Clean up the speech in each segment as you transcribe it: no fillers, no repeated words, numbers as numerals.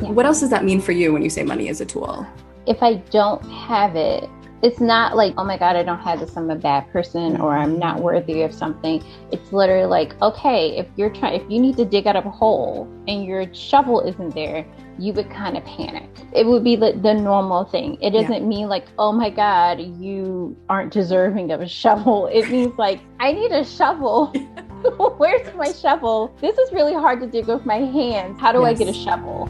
What else does that mean for you when you say money is a tool? If I don't have it, it's not like, oh my God, I don't have this, I'm a bad person or I'm not worthy of something. It's literally like, okay, if you need to dig out of a hole and your shovel isn't there, you would kind of panic. It would be the normal thing. It doesn't mean like, oh my God, you aren't deserving of a shovel. It means like, I need a shovel. Where's my shovel? This is really hard to dig with my hands. How do I get a shovel?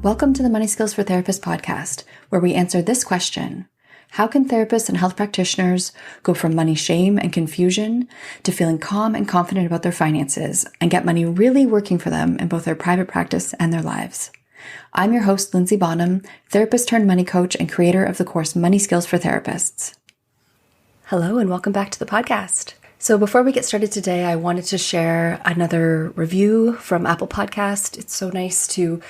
Welcome to the Money Skills for Therapists podcast, where we answer this question: how can therapists and health practitioners go from money shame and confusion to feeling calm and confident about their finances and get money really working for them in both their private practice and their lives? I'm your host, Linzy Bonham, therapist turned money coach and creator of the course Money Skills for Therapists. Hello and welcome back to the podcast. So before we get started today, I wanted to share another review from Apple Podcast. It's so nice to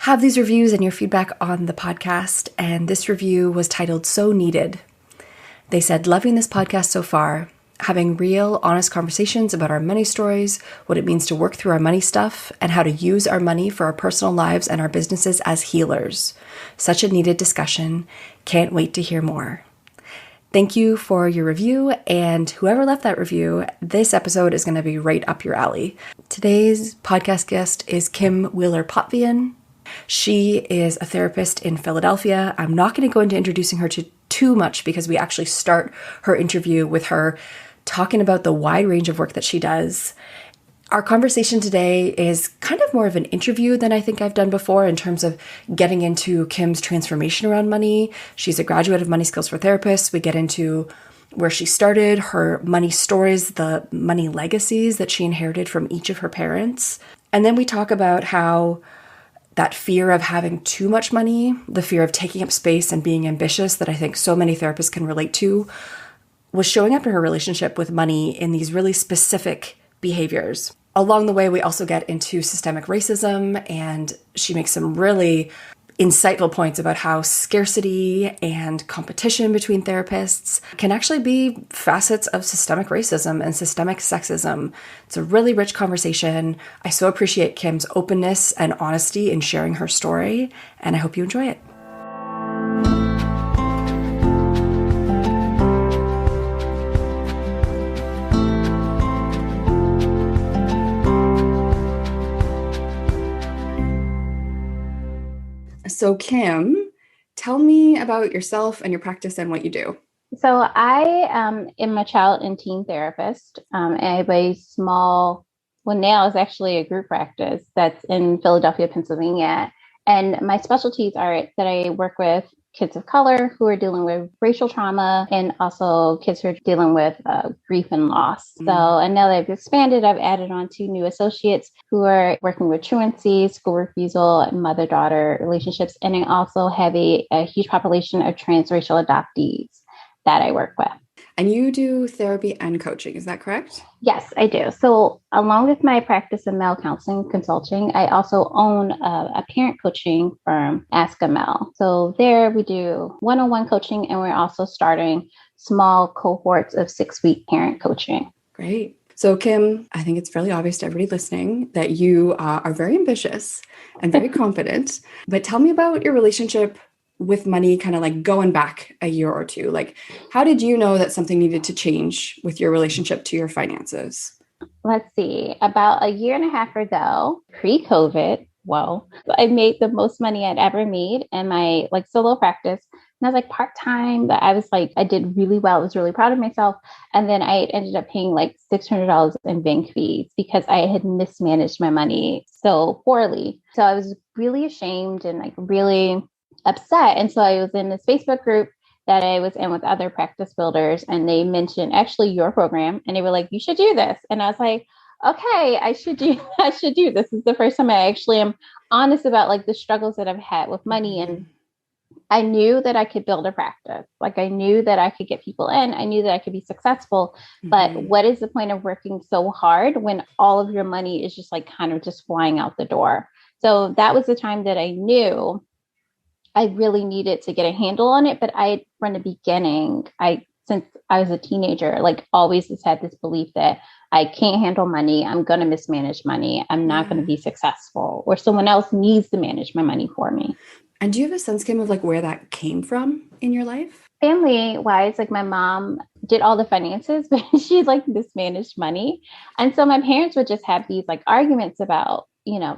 have these reviews and your feedback on the podcast. And this review was titled So Needed. They said, loving this podcast so far, having real, honest conversations about our money stories, what it means to work through our money stuff, and how to use our money for our personal lives and our businesses as healers. Such a needed discussion. Can't wait to hear more. Thank you for your review, and whoever left that review, this episode is going to be right up your alley. Today's podcast guest is Kim Wheeler-Potvian. She is a therapist in Philadelphia. I'm not going to go into introducing her to too much because we actually start her interview with her talking about the wide range of work that she does. Our conversation today is kind of more of an interview than I think I've done before in terms of getting into Kim's transformation around money. She's a graduate of Money Skills for Therapists. We get into where she started, her money stories, the money legacies that she inherited from each of her parents. And then we talk about how that fear of having too much money, the fear of taking up space and being ambitious that I think so many therapists can relate to, was showing up in her relationship with money in these really specific behaviors. Along the way, we also get into systemic racism, and she makes some really insightful points about how scarcity and competition between therapists can actually be facets of systemic racism and systemic sexism. It's a really rich conversation. I so appreciate Kim's openness and honesty in sharing her story, and I hope you enjoy it. So Kim, tell me about yourself and your practice and what you do. So I am a child and teen therapist. I have a small, now it's actually a group practice that's in Philadelphia, Pennsylvania. And my specialties are that I work with kids of color who are dealing with racial trauma and also kids who are dealing with grief and loss. So and now that I've expanded, I've added on 2 new associates who are working with truancy, school refusal, and mother-daughter relationships. And I also have a huge population of transracial adoptees that I work with. And you do therapy and coaching, is that correct? Yes, I do. So along with my practice of Mel counseling consulting, I also own a parent coaching firm, Ask a Mel. So there we do one-on-one coaching, and we're also starting small cohorts of 6-week parent coaching. Great. So Kim, I think it's fairly obvious to everybody listening that you are very ambitious and very confident, but tell me about your relationship with money, kind of like going back a year or two. Like, how did you know that something needed to change with your relationship to your finances? Let's see, about a year and a half ago, pre-COVID, I made the most money I'd ever made in my solo practice. And I was part-time, but I did really well. I was really proud of myself. And then I ended up paying $600 in bank fees because I had mismanaged my money so poorly. So I was really ashamed and really upset. And so I was in this Facebook group that I was in with other practice builders, and they mentioned actually your program, and they were like, you should do this. And I was like, okay, I should do this. This is the first time I actually am honest about the struggles that I've had with money. And I knew that I could build a practice. I knew that I could get people in. I knew that I could be successful. But what is the point of working so hard when all of your money is just kind of just flying out the door? So that was the time that I knew I really needed to get a handle on it. But from the beginning, since I was a teenager, always just had this belief that I can't handle money. I'm going to mismanage money. I'm not going to be successful, or someone else needs to manage my money for me. And do you have a sense, Kim, of like where that came from in your life? Family wise, like my mom did all the finances, but she like mismanaged money. And so my parents would just have these like arguments about,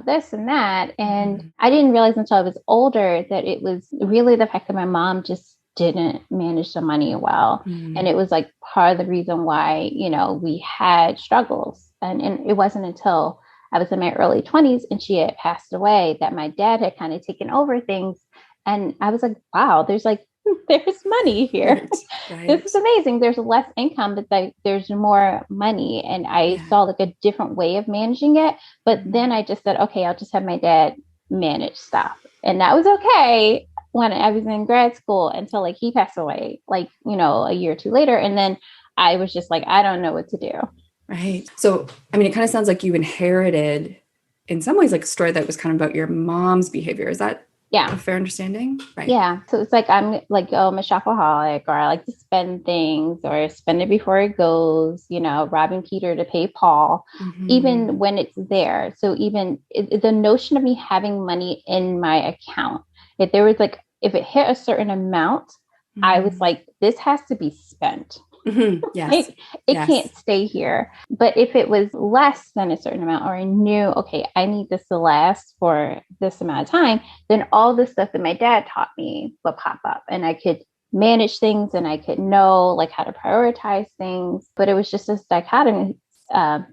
this and that. And I didn't realize until I was older that it was really the fact that my mom just didn't manage the money well. And it was like part of the reason why, we had struggles. And it wasn't until I was in my early 20s and she had passed away that my dad had kind of taken over things. And I was like, wow, there's money here. Right. This is amazing. There's less income, but there's more money. And I saw like a different way of managing it. But then I just said, okay, I'll just have my dad manage stuff. And that was okay when I was in grad school until like he passed away, like, a year or two later. And then I was just like, I don't know what to do. Right. So, I mean, it kind of sounds like you inherited in some ways like a story that was kind of about your mom's behavior. Is that a fair understanding? Right. Yeah. So it's like I'm like, oh, I'm a shopaholic, or I like to spend things or spend it before it goes, robbing Peter to pay Paul, even when it's there. So even the notion of me having money in my account, if it hit a certain amount, I was like, this has to be spent. Yes. It can't stay here. But if it was less than a certain amount, or I knew, okay, I need this to last for this amount of time, then all the stuff that my dad taught me would pop up and I could manage things and I could know like how to prioritize things. But it was just this dichotomy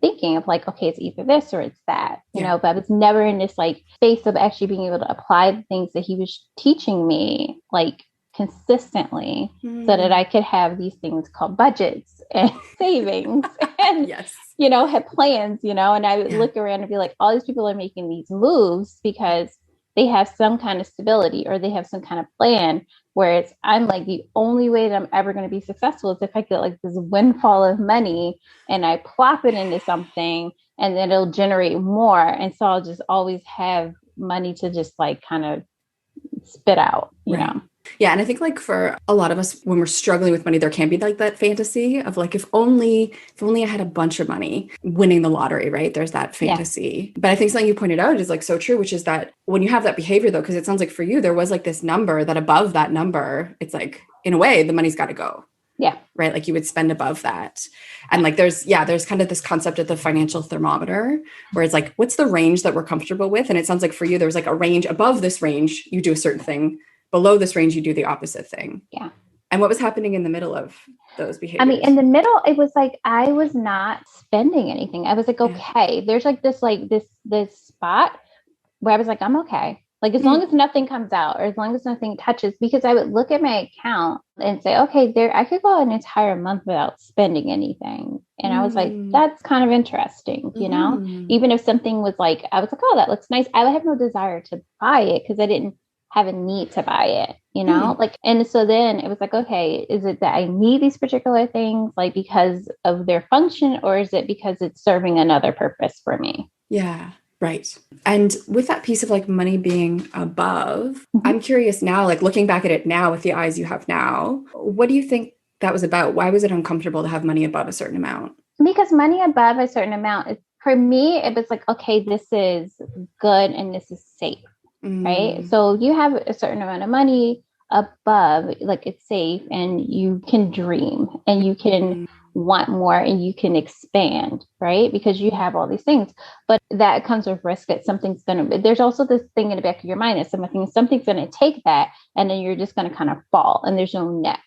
thinking of like, okay, it's either this or it's that, but I was never in this like space of actually being able to apply the things that he was teaching me, like consistently, so that I could have these things called budgets and savings and, have plans, and I would look around and be like, all these people are making these moves because they have some kind of stability or they have some kind of plan. Whereas I'm like, the only way that I'm ever going to be successful is if I get like this windfall of money and I plop it into something and then it'll generate more. And so I'll just always have money to just like kind of spit out, you know? Yeah. And I think like for a lot of us, when we're struggling with money, there can be like that fantasy of like, if only I had a bunch of money, winning the lottery, right? There's that fantasy. But I think something you pointed out is like so true, which is that when you have that behavior though, because it sounds like for you, there was like this number that above that number, it's like, in a way, the money's got to go. Yeah. Right. Like you would spend above that. And like, there's kind of this concept of the financial thermometer where it's like, what's the range that we're comfortable with? And it sounds like for you, there was like a range above this range, you do a certain thing. Below this range, you do the opposite thing. Yeah. And what was happening in the middle of those behaviors? I mean, in the middle, it was like, I was not spending anything. I was like, okay, there's like this spot where I was like, I'm okay. Like, as long as nothing comes out or as long as nothing touches, because I would look at my account and say, okay, I could go an entire month without spending anything. And I was like, that's kind of interesting, even if something was like, I was like, oh, that looks nice. I would have no desire to buy it because I didn't have a need to buy it, and so then it was like, okay, is it that I need these particular things like because of their function, or is it because it's serving another purpose for me? Yeah. Right. And with that piece of like money being above, I'm curious now, like looking back at it now with the eyes you have now, what do you think that was about? Why was it uncomfortable to have money above a certain amount? Because money above a certain amount, for me, it was like, okay, this is good and this is safe. Right. So you have a certain amount of money above, like it's safe, and you can dream and you can want more and you can expand, right? Because you have all these things, but that comes with risk that there's also this thing in the back of your mind that something's going to take that, and then you're just going to kind of fall and there's no net.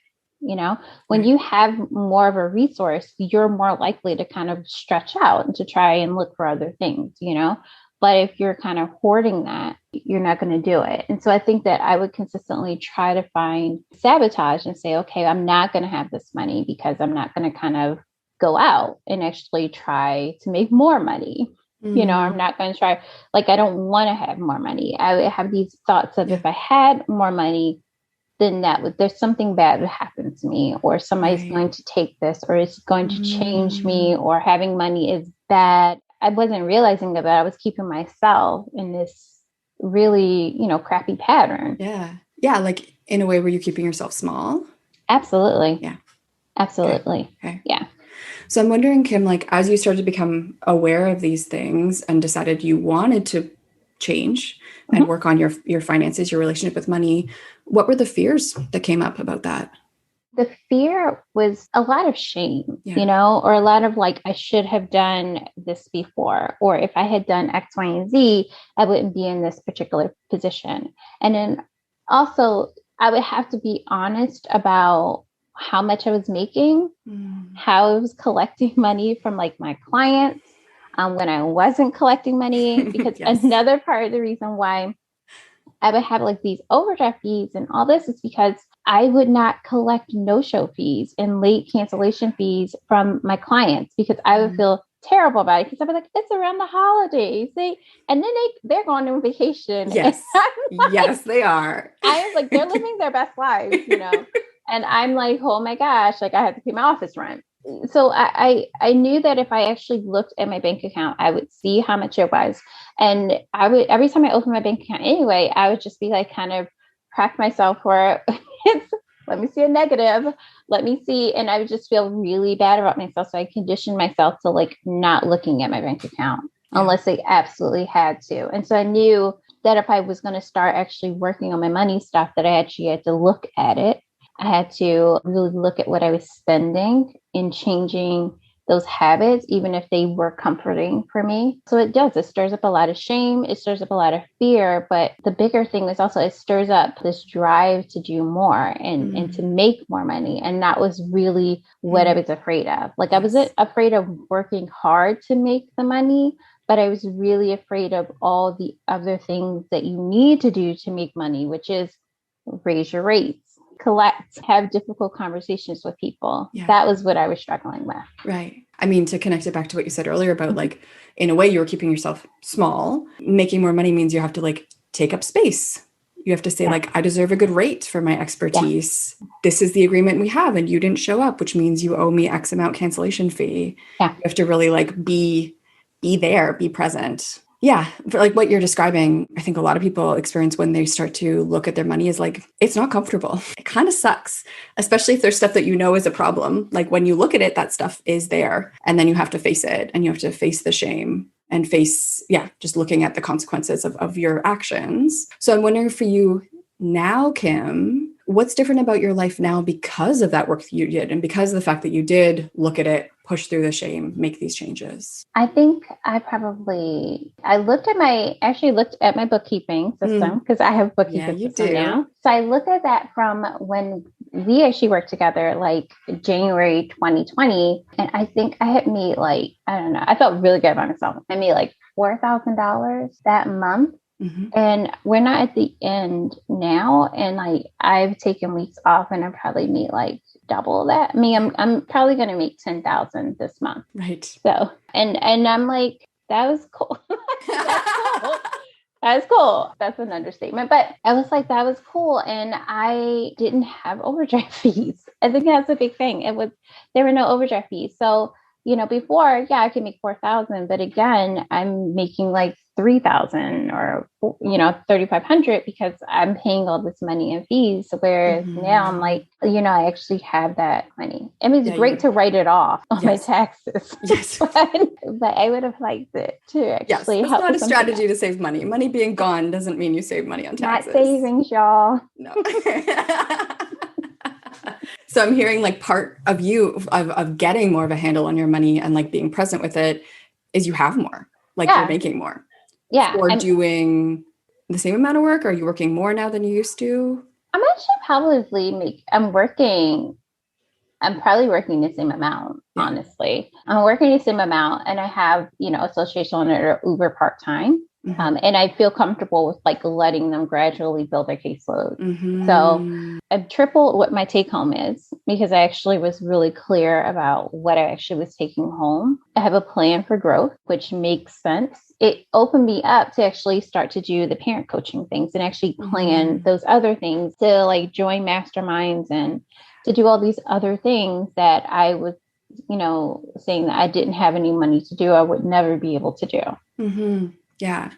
When you have more of a resource, you're more likely to kind of stretch out and to try and look for other things, But if you're kind of hoarding that, you're not going to do it. And so I think that I would consistently try to find sabotage and say, okay, I'm not going to have this money because I'm not going to kind of go out and actually try to make more money. I'm not going to try, like, I don't want to have more money. I would have these thoughts of if I had more money, then there's something bad would happen to me, or somebody's going to take this, or it's going to change me, or having money is bad. I wasn't realizing that I was keeping myself in this really, crappy pattern. Yeah. Yeah. Like in a way, were you keeping yourself small? Absolutely. Yeah. Absolutely. Okay. Yeah. So I'm wondering, Kim, like as you started to become aware of these things and decided you wanted to change and Mhm. work on your finances, your relationship with money, what were the fears that came up about that? The fear was a lot of shame, Yeah. or a lot of like, I should have done this before, or if I had done X, Y, and Z, I wouldn't be in this particular position. And then also, I would have to be honest about how much I was making, Mm. how I was collecting money from like my clients, when I wasn't collecting money, because Yes. another part of the reason why I would have like these overdraft fees and all this is because I would not collect no-show fees and late cancellation fees from my clients because I would Mm. feel terrible about it because I'd be like, it's around the holidays. And then they're going on vacation. And Yes. Yes, they are. I was like, they're living their best lives. And I'm like, oh my gosh, like I have to pay my office rent. So I knew that if I actually looked at my bank account, I would see how much it was. And I would, every time I opened my bank account anyway, I would just be like, kind of crack myself for it's, let me see a negative, let me see. And I would just feel really bad about myself. So I conditioned myself to like not looking at my bank account Yeah. unless I absolutely had to. And so I knew that if I was going to start actually working on my money stuff, that I actually had to look at it. I had to really look at what I was spending and changing those habits, even if they were comforting for me. So it does, it stirs up a lot of shame, it stirs up a lot of fear. But the bigger thing was also it stirs up this drive to do more and to make more money. And that was really what I was afraid of. Like I wasn't Yes. afraid of working hard to make the money, but I was really afraid of all the other things that you need to do to make money, which is raise your rates, collect, have difficult conversations with people. Yeah. That was what I was struggling with. Right. I mean, to connect it back to what you said earlier about like, in a way, you're keeping yourself small. Making more money means you have to like take up space. You have to say, Yeah. like, I deserve a good rate for my Yeah. expertise. This is the agreement we have, and you didn't show up, which means you owe me X amount cancellation fee. Yeah. You have to really like be there, be present. Yeah, for like what you're describing, I think a lot of people experience when they start to look at their money is like, it's not comfortable. It kind of sucks, especially if there's stuff that you know is a problem. Like when you look at it, that stuff is there. And then you have to face it and you have to face the shame and face, yeah, just looking at the consequences of your actions. So I'm wondering for you now, Kim, what's different about your life now because of that work that you did and because of the fact that you did look at it, push through the shame, make these changes? I think I actually looked at my bookkeeping system because I have a Yeah, bookkeeping you system do. now. So I looked at that from when we actually worked together, like January 2020. And I think I had made like, I don't know, I felt really good about myself. I made like $4,000 that month. Mm-hmm. And we're not at the end now. And like I've taken weeks off and I probably made like double that. I mean, I'm probably gonna make 10,000 this month. Right. So and I'm like, that was cool. That's cool. That's cool. That's an understatement. But I was like, that was cool. And I didn't have overdraft fees. I think that's a big thing. There were no overdraft fees. So, before, yeah, I could make 4,000, but again, I'm making like 3,000 or, 3,500 because I'm paying all this money in fees. Whereas now I'm like, I actually have that money. I mean, it's Yeah, great to write it off on my yes. taxes. Yes. but I would have liked it to Yes. actually That's help not with a something strategy else. to save money. Money being gone doesn't mean you save money on Not taxes. savings, y'all. No. So I'm hearing like part of you of getting more of a handle on your money and like being present with it is you have more, like you're Yeah. making more Yeah. for doing the same amount of work. Are you working more now than you used to? I'm actually I'm probably working the same amount, Yeah. honestly. I'm working the same amount and I have, association owner Uber part-time. Mm-hmm. And I feel comfortable with like letting them gradually build their caseload. So Mm-hmm. I've tripled what my take home is because I actually was really clear about what I actually was taking home. I have a plan for growth, which makes sense. It opened me up to actually start to do the parent coaching things and actually plan those other things to like join masterminds and to do all these other things that I was, saying that I didn't have any money to do, I would never be able to do. Mm-hmm. Yeah.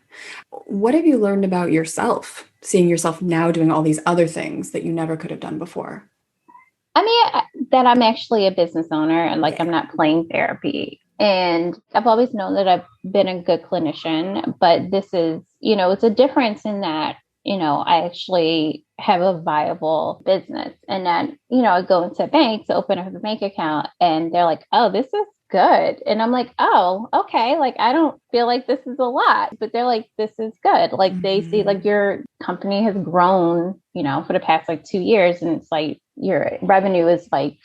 What have you learned about yourself, seeing yourself now doing all these other things that you never could have done before? I mean, that I'm actually a business owner and like Yeah. I'm not playing therapy. And I've always known that I've been a good clinician, but this is, it's a difference in that, I actually have a viable business. And then, I go into banks, open up a bank account, and they're like, oh, this is good. And I'm like, oh, okay. Like, I don't feel like this is a lot, but they're like, this is good. Like, they see like your company has grown, for the past like 2 years. And it's like your revenue is like,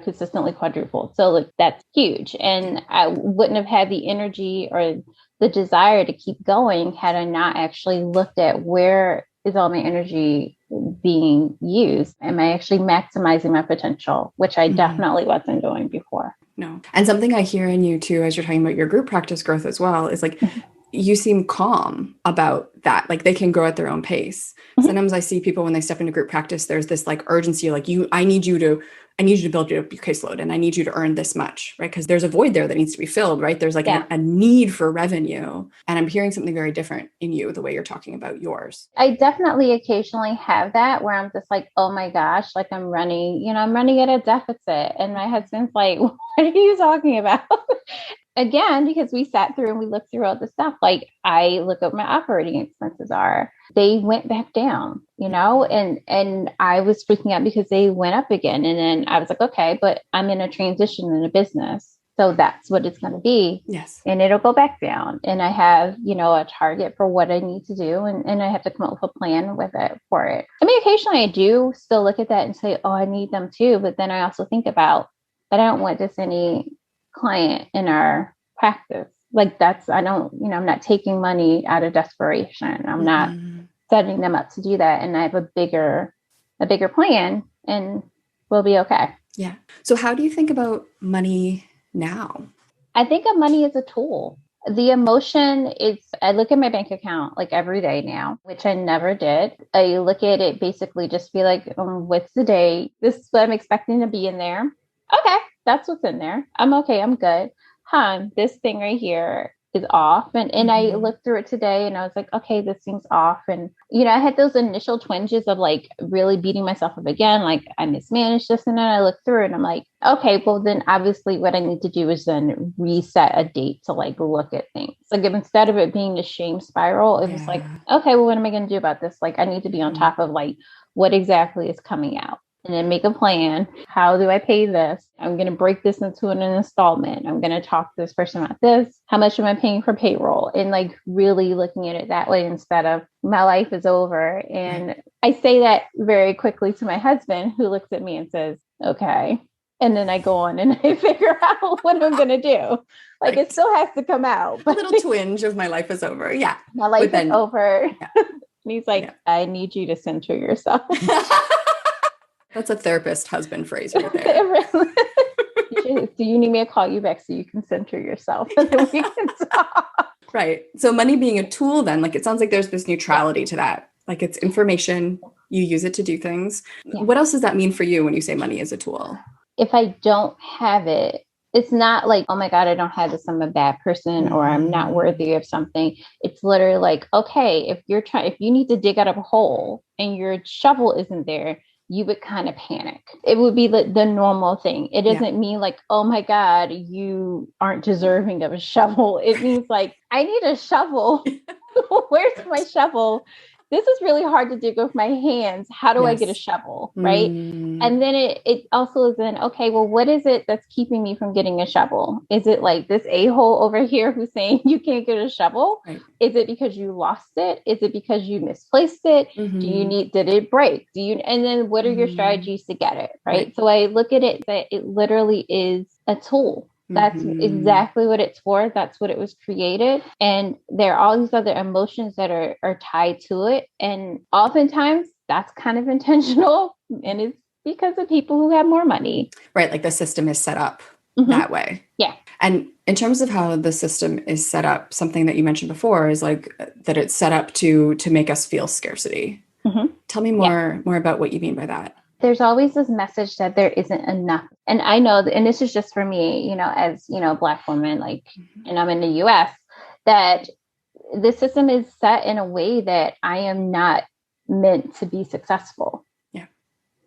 consistently quadrupled. So like that's huge. And I wouldn't have had the energy or the desire to keep going had I not actually looked at where is all my energy being used? Am I actually maximizing my potential, which I definitely wasn't doing before. No. And something I hear in you too, as you're talking about your group practice growth as well, is like you seem calm about that. Like they can grow at their own pace. Sometimes I see people when they step into group practice, there's this like urgency, like I need you to build your caseload and I need you to earn this much, right? Because there's a void there that needs to be filled, right? There's like a need for revenue. And I'm hearing something very different in you, the way you're talking about yours. I definitely occasionally have that where I'm just like, oh my gosh, like I'm running at a deficit. And my husband's like, what are you talking about? Again, because we sat through and we looked through all the stuff, like I look at what my operating expenses are. They went back down, and I was freaking out because they went up again. And then I was like, okay, but I'm in a transition in a business. So that's what it's going to be. Yes. And it'll go back down. And I have, a target for what I need to do. And I have to come up with a plan with it for it. I mean, occasionally I do still look at that and say, oh, I need them too. But then I also think about, but I don't want just any client in our practice. Like I'm not taking money out of desperation. I'm not setting them up to do that. And I have a bigger plan and we'll be okay. Yeah. So how do you think about money now? I think of money as a tool. The emotion is, I look at my bank account like every day now, which I never did. I look at it basically just be like, what's the day? This is what I'm expecting to be in there. Okay, that's what's in there. I'm okay. I'm good. This thing right here is off. And I looked through it today and I was like, okay, this seems off. And, I had those initial twinges of like really beating myself up again. Like I mismanaged this. And then I looked through it and I'm like, okay, well then obviously what I need to do is then reset a date to like look at things. Like if instead of it being the shame spiral, it was like, okay, well, what am I going to do about this? Like I need to be on top of like what exactly is coming out. And then make a plan. How do I pay this? I'm going to break this into an installment. I'm going to talk to this person about this. How much am I paying for payroll? And like really looking at it that way instead of my life is over. And I say that very quickly to my husband, who looks at me and says, okay. And then I go on and I figure out what I'm going to do. Like it still has to come out. But a little twinge of my life is over. Yeah. My life is over. Yeah. And he's like, I need you to center yourself. That's a therapist husband phrase right there. Do you need me to call you back so you can center yourself and then we can talk? Right. So money being a tool then, like it sounds like there's this neutrality to that. Like it's information, you use it to do things. Yeah. What else does that mean for you when you say money is a tool? If I don't have it, it's not like, oh my God, I don't have this, I'm a bad person or I'm not worthy of something. It's literally like, okay, if you need to dig out of a hole and your shovel isn't there, you would kind of panic. It would be the normal thing. It doesn't mean like, oh my God, you aren't deserving of a shovel. It means like, I need a shovel. Where's my shovel? This is really hard to dig with my hands. How do I get a shovel? Right. And then it also is then, okay, well, what is it that's keeping me from getting a shovel? Is it like this a-hole over here who's saying you can't get a shovel? Right. Is it because you lost it? Is it because you misplaced it? Did it break? And then what are your strategies to get it? Right. So I look at it that it literally is a tool. That's exactly what it's for. That's what it was created. And there are all these other emotions that are tied to it. And oftentimes that's kind of intentional. And it's because of people who have more money. Right. Like the system is set up that way. Yeah. And in terms of how the system is set up, something that you mentioned before is like that it's set up to make us feel scarcity. Tell me more about what you mean by that. There's always this message that there isn't enough. And I know, and this is just for me, as, a Black woman, like, and I'm in the US, that the system is set in a way that I am not meant to be successful. Yeah.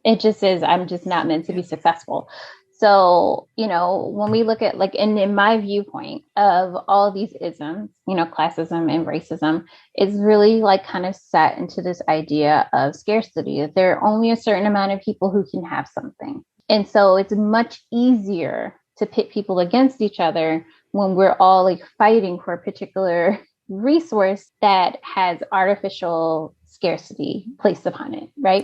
It just is, I'm just not meant to be successful. So, when we look at like, in my viewpoint of all these isms, classism and racism is really like kind of set into this idea of scarcity, that there are only a certain amount of people who can have something. And so it's much easier to pit people against each other when we're all like fighting for a particular resource that has artificial scarcity placed upon it, right?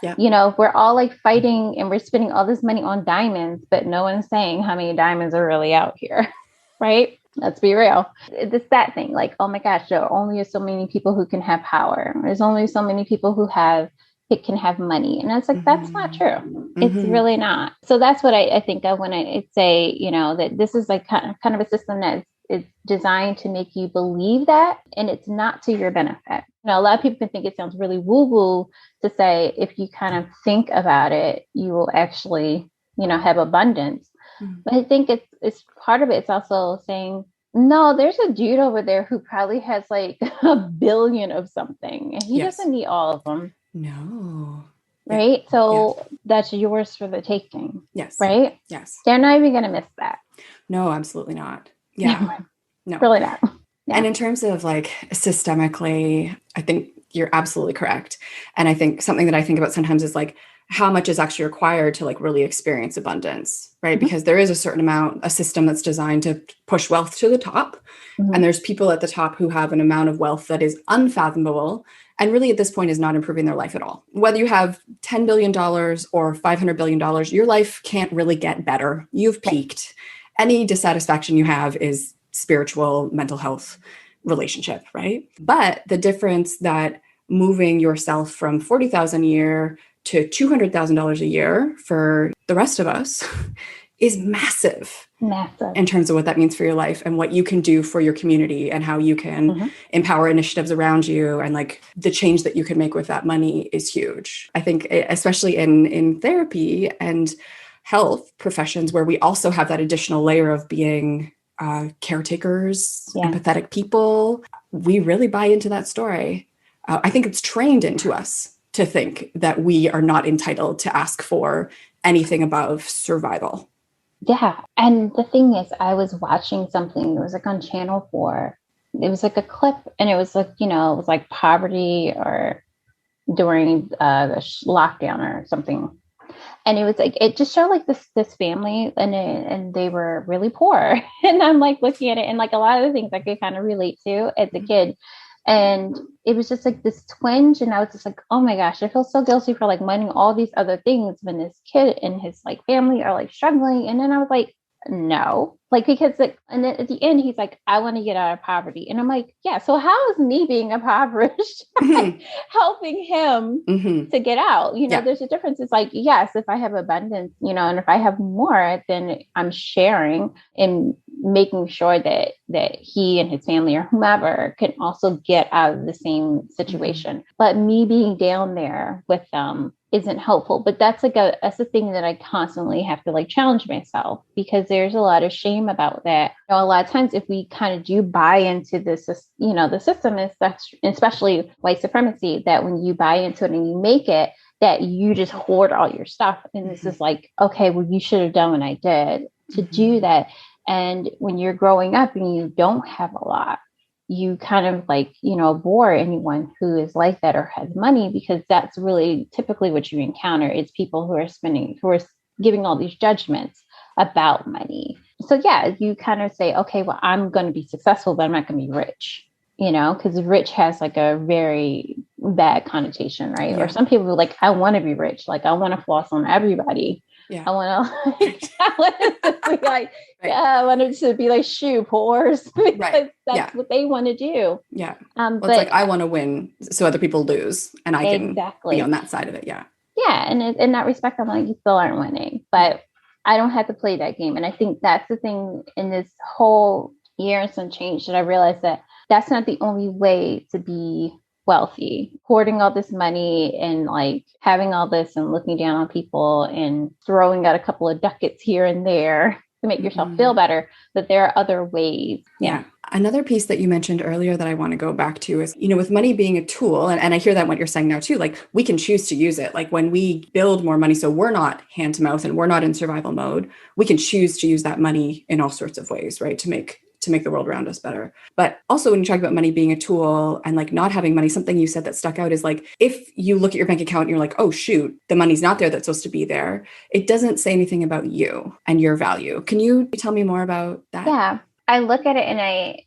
We're all like fighting and we're spending all this money on diamonds, but no one's saying how many diamonds are really out here, right? Let's be real. It's that thing, like, oh my gosh, there are only so many people who can have power. There's only so many people who can have money. And it's like, that's not true. It's really not. So that's what I think of when I say, that this is like kind of a system that is designed to make you believe that, and it's not to your benefit. A lot of people can think it sounds really woo-woo to say, if you kind of think about it, you will actually, have abundance. But I think it's part of it. It's also saying, no, there's a dude over there who probably has like 1 billion of something, and he doesn't need all of them. No. Right. So that's yours for the taking. Yes. Right. Yes. They're not even going to miss that. No, absolutely not. Yeah. No. Really not. Yeah. And in terms of like systemically, I think you're absolutely correct. And I think something that I think about sometimes is like how much is actually required to like really experience abundance, right? Because there is a certain amount, a system that's designed to push wealth to the top. And there's people at the top who have an amount of wealth that is unfathomable and really at this point is not improving their life at all. Whether you have $10 billion or $500 billion, your life can't really get better. You've peaked. Any dissatisfaction you have is spiritual, mental health, relationship, right? But the difference that moving yourself from $40,000 a year to $200,000 a year for the rest of us is massive. In terms of what that means for your life and what you can do for your community and how you can empower initiatives around you, and like the change that you can make with that money is huge. I think especially in therapy and health professions where we also have that additional layer of being caretakers, empathetic people, we really buy into that story. I think it's trained into us to think that we are not entitled to ask for anything above survival. Yeah. And the thing is, I was watching something, it was like on Channel 4. It was like a clip, and it was like, it was like poverty or during the lockdown or something. And it was like, it just showed like this family, and they were really poor. And I'm like looking at it, and like a lot of the things I could kind of relate to as a kid. And it was just like this twinge. And I was just like, oh my gosh, I feel so guilty for like minding all these other things when this kid and his like family are like struggling. And then I was like, no, like, because like, and then at the end, he's like, I want to get out of poverty. And I'm like, yeah, so how is me being impoverished helping him to get out? There's a difference. It's like, yes, if I have abundance, and if I have more, then I'm sharing and making sure that he and his family or whomever can also get out of the same situation. But me being down there with them isn't helpful. But that's the thing that I constantly have to like challenge myself, because there's a lot of shame about that. A lot of times if we kind of do buy into this, the system is, especially white supremacy, that when you buy into it and you make it, that you just hoard all your stuff. And this is like, okay, well, you should have done what I did to do that. And when you're growing up and you don't have a lot, you kind of like, bore anyone who is like that or has money, because that's really typically what you encounter. It's people who are giving all these judgments about money. So yeah, you kind of say, okay, well, I'm going to be successful, but I'm not going to be rich, because rich has like a very bad connotation, right? Yeah. Or some people are like, I want to be rich. Like, I want to floss on everybody. Yeah. I want it to be like shoe pores, because that's what they want to do. Yeah. But it's like, I want to win so other people lose, and I can be on that side of it. Yeah. Yeah. And in that respect, I'm like, you still aren't winning, but I don't have to play that game. And I think that's the thing in this whole year and some change, that I realized that that's not the only way to be wealthy. Hoarding all this money and like having all this and looking down on people and throwing out a couple of ducats here and there to make yourself feel better, that there are other ways. Yeah. Another piece that you mentioned earlier that I want to go back to is, with money being a tool, and I hear that what you're saying now too, like we can choose to use it. Like when we build more money, so we're not hand to mouth and we're not in survival mode, we can choose to use that money in all sorts of ways, right? To make the world around us better. But also when you talk about money being a tool and like not having money, something you said that stuck out is like, if you look at your bank account and you're like, oh shoot, the money's not there that's supposed to be there, it doesn't say anything about you and your value. Can you tell me more about that? Yeah. I look at it and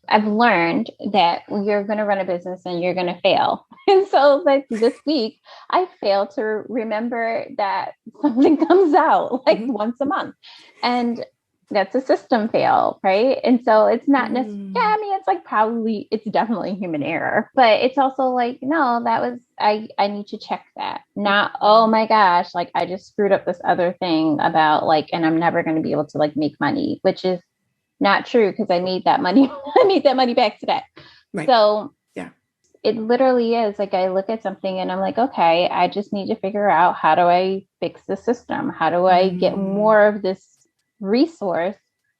I've learned that you're going to run a business and you're going to fail. And so like this week, I failed to remember that something comes out like once a month. And that's a system fail, right? And so it's not necessarily, yeah, I mean, it's like it's definitely human error, but it's also like, no, I need to check that. Not, oh my gosh, like I just screwed up this other thing about like, and I'm never going to be able to like make money, which is not true because I made that money. I made that money back today. Right. So yeah, it literally is like I look at something and I'm like, okay, I just need to figure out how do I fix the system? How do I get more of this resource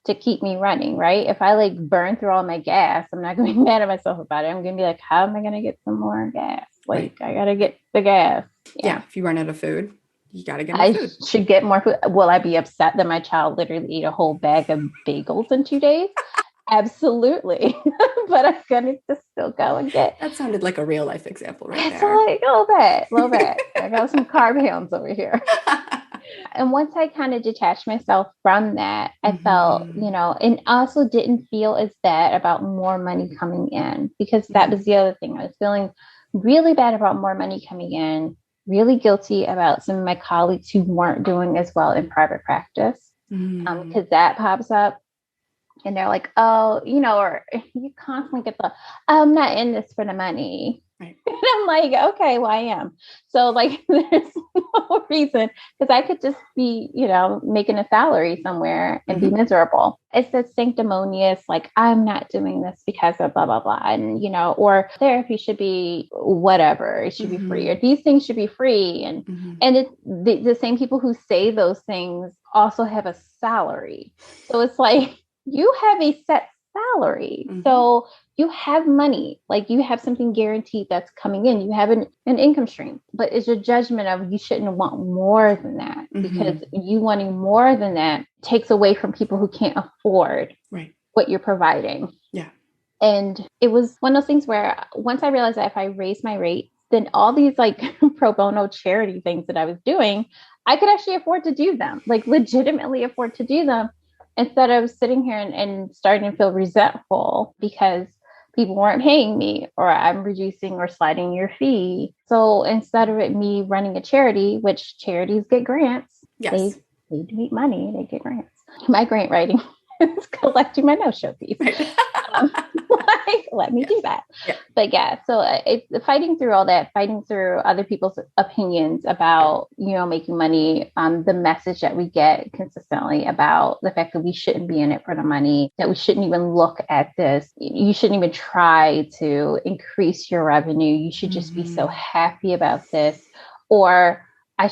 to keep me running? Right. If I like burn through all my gas, I'm not going to be mad at myself about it. I'm going to be like, how am I going to get some more gas? Like I got to get the gas. Yeah. If you run out of food, you got to get more food. I should get more food. Will I be upset that my child literally ate a whole bag of bagels in 2 days? Absolutely. But I'm going to just still go and get. That sounded like a real life example right there. So like a little bit. I got some carb hounds over here. And once I kind of detached myself from that, I felt, and also didn't feel as bad about more money coming in, because that was the other thing. I was feeling really bad about more money coming in, really guilty about some of my colleagues who weren't doing as well in private practice, because that pops up and they're like, oh, or you constantly get I'm not in this for the money. Right. And I'm like, okay, well, I am. So like, there's no reason, because I could just be, making a salary somewhere and be miserable. It's that sanctimonious, like, I'm not doing this because of blah, blah, blah. And, or therapy should be whatever. It should be free, or these things should be free. And it's the same people who say those things also have a salary. So it's like, you have a set salary. So you have money, like you have something guaranteed that's coming in. You have an income stream, but it's your judgment of you shouldn't want more than that, because you wanting more than that takes away from people who can't afford what you're providing. Yeah. And it was one of those things where once I realized that if I raised my rates, then all these like pro bono charity things that I was doing, I could actually afford to do them, like legitimately afford to do them, instead of sitting here and starting to feel resentful because people weren't paying me, or I'm reducing or sliding your fee. So instead of me running a charity, which charities get grants, they need to make money, they get grants. My grant writing is collecting my no-show fees. Like, let me do that. Yeah. But yeah, so it's fighting through all that, fighting through other people's opinions about, making money, the message that we get consistently about the fact that we shouldn't be in it for the money, that we shouldn't even look at this. You shouldn't even try to increase your revenue. You should just be so happy about this. Or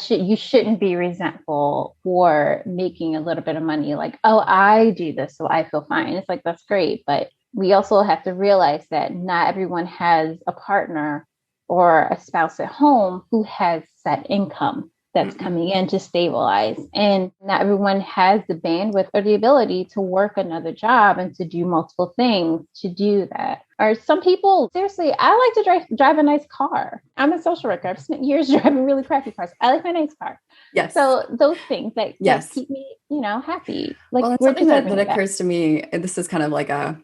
you shouldn't be resentful for making a little bit of money. Like, oh, I do this, so I feel fine. It's like, that's great. But we also have to realize that not everyone has a partner or a spouse at home who has set income that's coming in to stabilize. And not everyone has the bandwidth or the ability to work another job and to do multiple things to do that. Or some people, seriously, I like to drive a nice car. I'm a social worker. I've spent years driving really crappy cars. I like my nice car. Yes. So those things that keep me, happy. Like, well, it's something that occurs to me, and this is kind of like a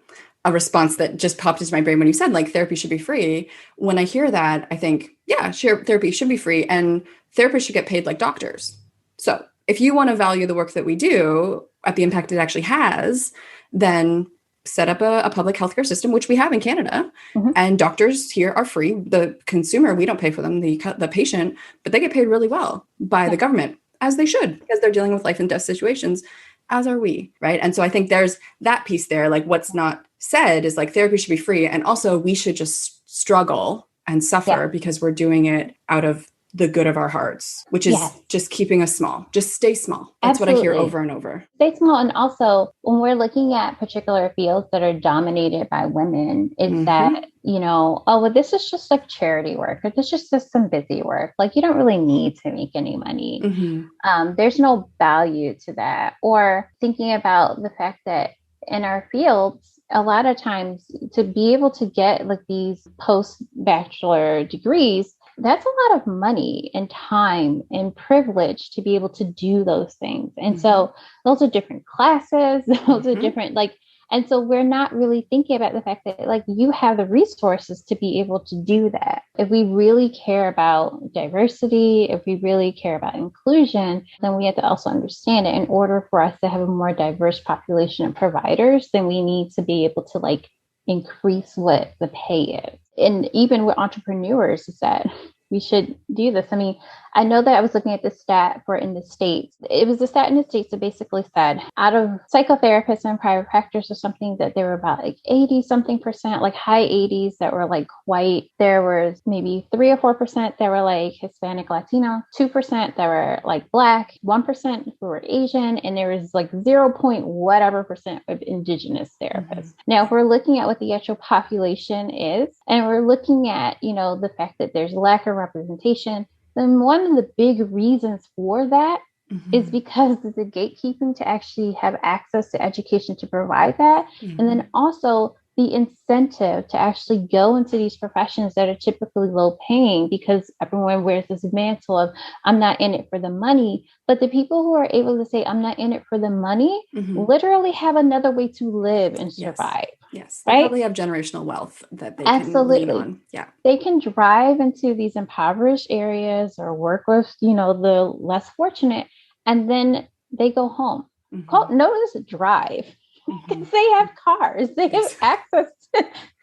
response that just popped into my brain when you said like therapy should be free. When I hear that, I think, yeah, sure, therapy should be free, and therapists should get paid like doctors. So if you want to value the work that we do at the impact it actually has, then set up a public healthcare system, which we have in Canada, and doctors here are free. The consumer, we don't pay for them, the patient, but they get paid really well by the government, as they should, because they're dealing with life and death situations, as are we, right? And so I think there's that piece there, like what's not said is like therapy should be free. And also we should just struggle and suffer because we're doing it out of the good of our hearts, which is Yes. just keeping us small. Just stay small. That's what I hear Absolutely. over and over. Stay small. And also, when we're looking at particular fields that are dominated by women, it's Mm-hmm. that, oh, well, this is just like charity work, or this is just some busy work. Like, you don't really need to make any money. Mm-hmm. There's no value to that. Or thinking about the fact that in our fields, a lot of times to be able to get like these post bachelor degrees, that's a lot of money and time and privilege to be able to do those things. And so those are different classes, those are different, like, and so we're not really thinking about the fact that like you have the resources to be able to do that. If we really care about diversity, if we really care about inclusion, then we have to also understand it. In order for us to have a more diverse population of providers, then we need to be able to like increase what the pay is. And even with entrepreneurs, is that we should do this. I mean, I know that I was looking at the stat for in the States. It was a stat in the States that basically said out of psychotherapists and private practice or something, that there were about like 80 something percent, like high 80s that were like white. There was maybe 3 or 4% that were like Hispanic, Latino, 2% that were like Black, 1% who were Asian, and there was like 0 point whatever percent of indigenous therapists. Now, if we're looking at what the actual population is, and we're looking at, the fact that there's lack of representation, then one of the big reasons for that is because of the gatekeeping to actually have access to education to provide that. And then also the incentive to actually go into these professions that are typically low paying, because everyone wears this mantle of, I'm not in it for the money. But the people who are able to say, I'm not in it for the money, literally have another way to live and survive. Yes. They right? probably have generational wealth that they can lean Absolutely. on. Yeah. They can drive into these impoverished areas or work with, the less fortunate, and then they go home. Notice drive. Because they have cars, they have access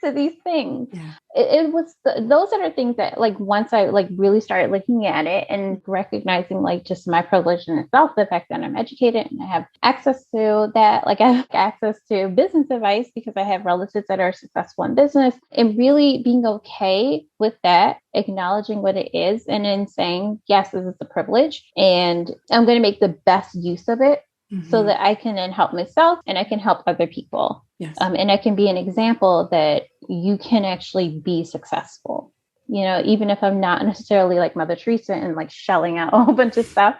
to these things. Yeah. It was those are the things that like once I like really started looking at it and recognizing like just my privilege in itself, the fact that I'm educated and I have access to that, like I have access to business advice because I have relatives that are successful in business, and really being okay with that, acknowledging what it is, and then saying, yes, this is a privilege and I'm going to make the best use of it. So that I can then help myself and I can help other people. Yes. And I can be an example that you can actually be successful. Even if I'm not necessarily like Mother Teresa and like shelling out a whole bunch of stuff,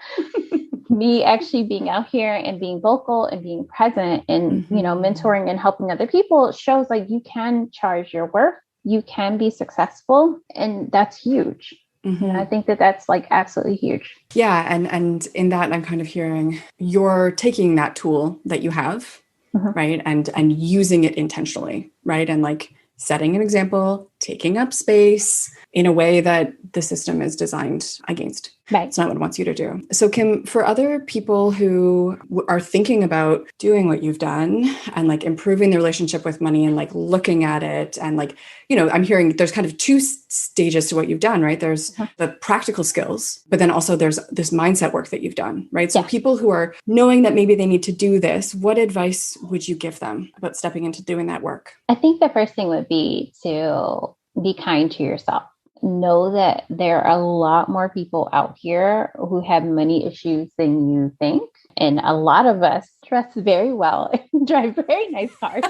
me actually being out here and being vocal and being present and, mentoring and helping other people shows like you can charge your worth, you can be successful. And that's huge. I think that that's like absolutely huge. Yeah. And in that, I'm kind of hearing you're taking that tool that you have, right? And using it intentionally, right? And like setting an example, taking up space in a way that the system is designed against. Right. It's not what it wants you to do. So Kim, for other people who are thinking about doing what you've done and like improving their relationship with money and like looking at it and like, I'm hearing there's kind of two stages to what you've done, right? There's the practical skills, but then also there's this mindset work that you've done, right? So people who are knowing that maybe they need to do this, what advice would you give them about stepping into doing that work? I think the first thing would be to be kind to yourself. Know that there are a lot more people out here who have money issues than you think. And a lot of us dress very well and drive very nice cars.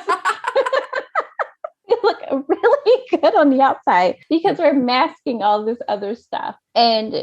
We look really good on the outside because we're masking all this other stuff. And,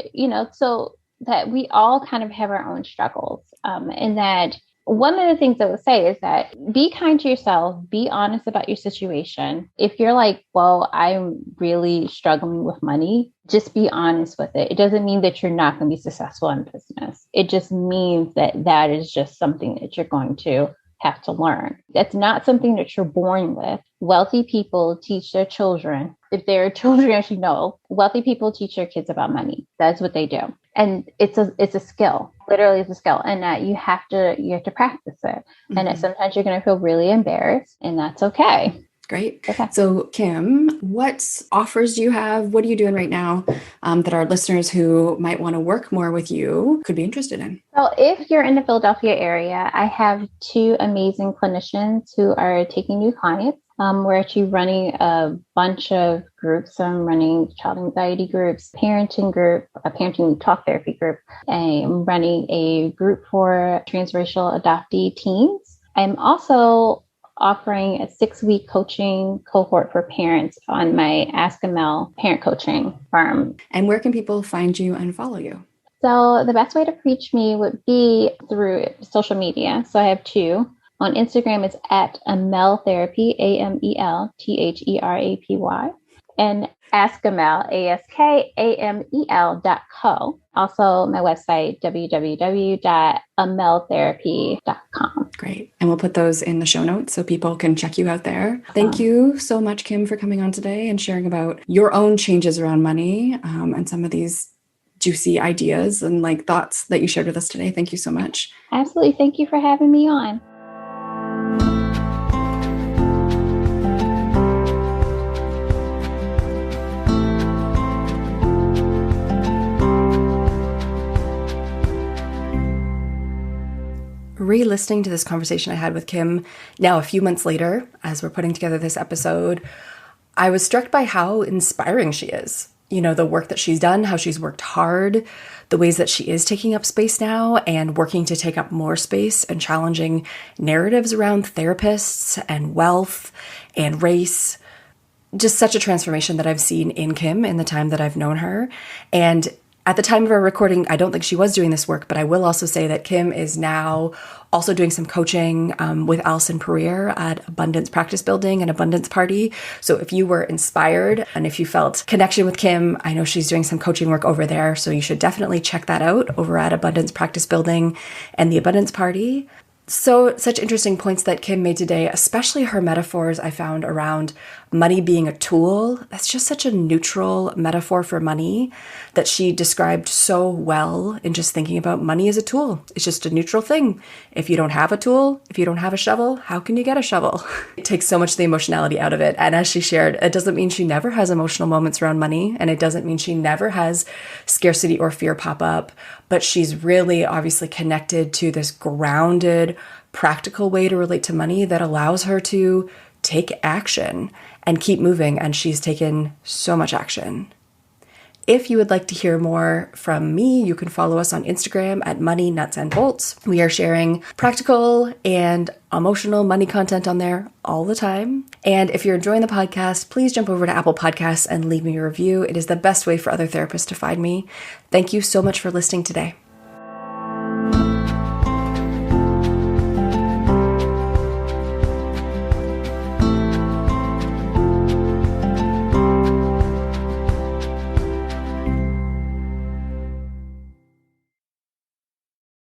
so that we all kind of have our own struggles. And that one of the things I would say is that be kind to yourself, be honest about your situation. If you're like, well, I'm really struggling with money, just be honest with it. It doesn't mean that you're not going to be successful in business. It just means that that is just something that you're going to have to learn. That's not something that you're born with. Wealthy people teach their children. If their children actually know, wealthy people teach their kids about money. That's what they do. And it's a skill. Literally, it's a skill, and that you have to practice it. And that sometimes you're going to feel really embarrassed, and that's okay. Great. Okay. So Kim, what offers do you have? What are you doing right now that our listeners who might want to work more with you could be interested in? So if you're in the Philadelphia area, I have 2 amazing clinicians who are taking new clients. We're actually running a bunch of groups. So I'm running child anxiety groups, parenting group, a parenting talk therapy group. I'm running a group for transracial adoptee teens. I'm also offering a 6-week coaching cohort for parents on my Ask a Mel parent coaching firm. And where can people find you and follow you? So the best way to reach me would be through social media. So I have two. On Instagram, it's at Amel Therapy, AmelTherapy. And Askamel, ASKAMEL.co. Also, my website, www.ameltherapy.com. Great. And we'll put those in the show notes so people can check you out there. Thank you so much, Kim, for coming on today and sharing about your own changes around money and some of these juicy ideas and like thoughts that you shared with us today. Thank you so much. Absolutely. Thank you for having me on. Re-listening to this conversation I had with Kim now a few months later, as we're putting together this episode, I was struck by how inspiring she is. You know, the work that she's done, how she's worked hard, the ways that she is taking up space now and working to take up more space and challenging narratives around therapists and wealth and race. Just such a transformation that I've seen in Kim in the time that I've known her. And at the time of our recording, I don't think she was doing this work, but I will also say that Kim is now also doing some coaching with Alison Pereira at Abundance Practice Building and Abundance Party. So if you were inspired and if you felt connection with Kim, I know she's doing some coaching work over there. So you should definitely check that out over at Abundance Practice Building and the Abundance Party. So such interesting points that Kim made today, especially her metaphors I found around money being a tool. That's just such a neutral metaphor for money that she described so well in just thinking about money as a tool. It's just a neutral thing. If you don't have a tool, if you don't have a shovel, how can you get a shovel? It takes so much of the emotionality out of it. And as she shared, it doesn't mean she never has emotional moments around money. And it doesn't mean she never has scarcity or fear pop up. But she's really obviously connected to this grounded, practical way to relate to money that allows her to take action and keep moving. And she's taken so much action. If you would like to hear more from me, you can follow us on Instagram at Money Nuts and Bolts. We are sharing practical and emotional money content on there all the time. And if you're enjoying the podcast, please jump over to Apple Podcasts and leave me a review. It is the best way for other therapists to find me. Thank you so much for listening today.